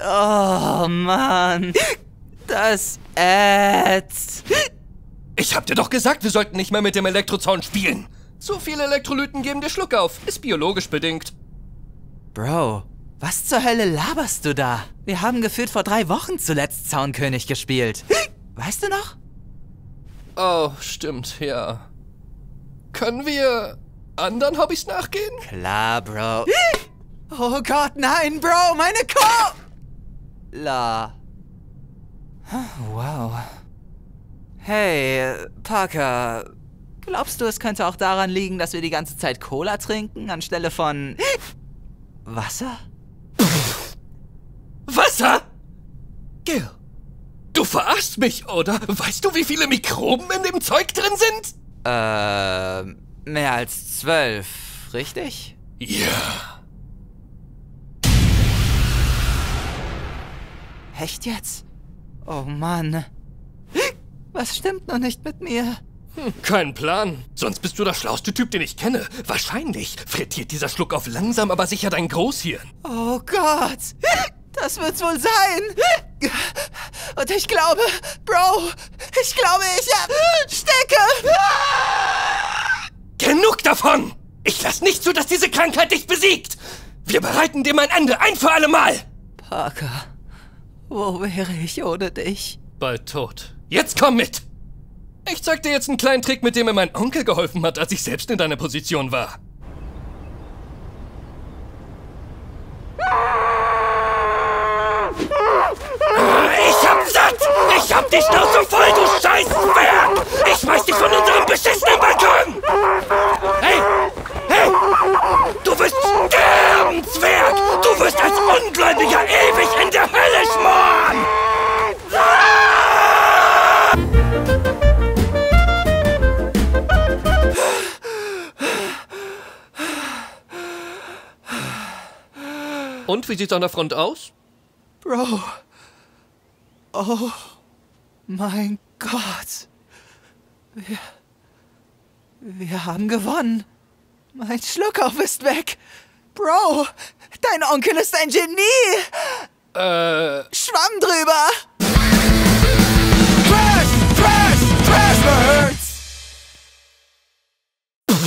Oh, Mann. Das ätzt. Ich hab dir doch gesagt, wir sollten nicht mehr mit dem Elektrozaun spielen. So viele Elektrolyten geben dir Schluck auf. Ist biologisch bedingt. Bro, was zur Hölle laberst du da? Wir haben gefühlt vor 3 Wochen zuletzt Zaunkönig gespielt. Weißt du noch? Oh, stimmt, ja. Können wir anderen Hobbys nachgehen? Klar, Bro. Oh Gott, nein, Bro, meine Cola. Wow. Hey, Parker, glaubst du, es könnte auch daran liegen, dass wir die ganze Zeit Cola trinken, anstelle von Wasser? Wasser? Gil, du verarschst mich, oder? Weißt du, wie viele Mikroben in dem Zeug drin sind? Mehr als 12, richtig? Ja. Echt jetzt? Oh Mann. Was stimmt noch nicht mit mir? Kein Plan. Sonst bist du der schlauste Typ, den ich kenne. Wahrscheinlich frittiert dieser Schluck auf langsam, aber sicher dein Großhirn. Oh Gott. Das wird's wohl sein. Und ich glaube, Bro, ich stecke. Genug davon! Ich lass nicht zu, dass diese Krankheit dich besiegt! Wir bereiten dem ein Ende, ein für alle Mal! Parker, wo wäre ich ohne dich? Bald tot. Jetzt komm mit! Ich zeig dir jetzt einen kleinen Trick, mit dem mir mein Onkel geholfen hat, als ich selbst in deiner Position war. Ich hab satt! Ich hab die Schnauze voll, du Scheißzwerg! Ich schmeiß dich von unserem beschissenen Balkon! Hey! Hey! Du wirst sterben, Zwerg! Du wirst als Ungläubiger ewig in der Hölle schmoren! Und, wie sieht's an der Front aus? Bro. Oh mein Gott. Wir haben gewonnen. Mein Schluckauf ist weg. Bro, dein Onkel ist ein Genie. Schwamm drüber.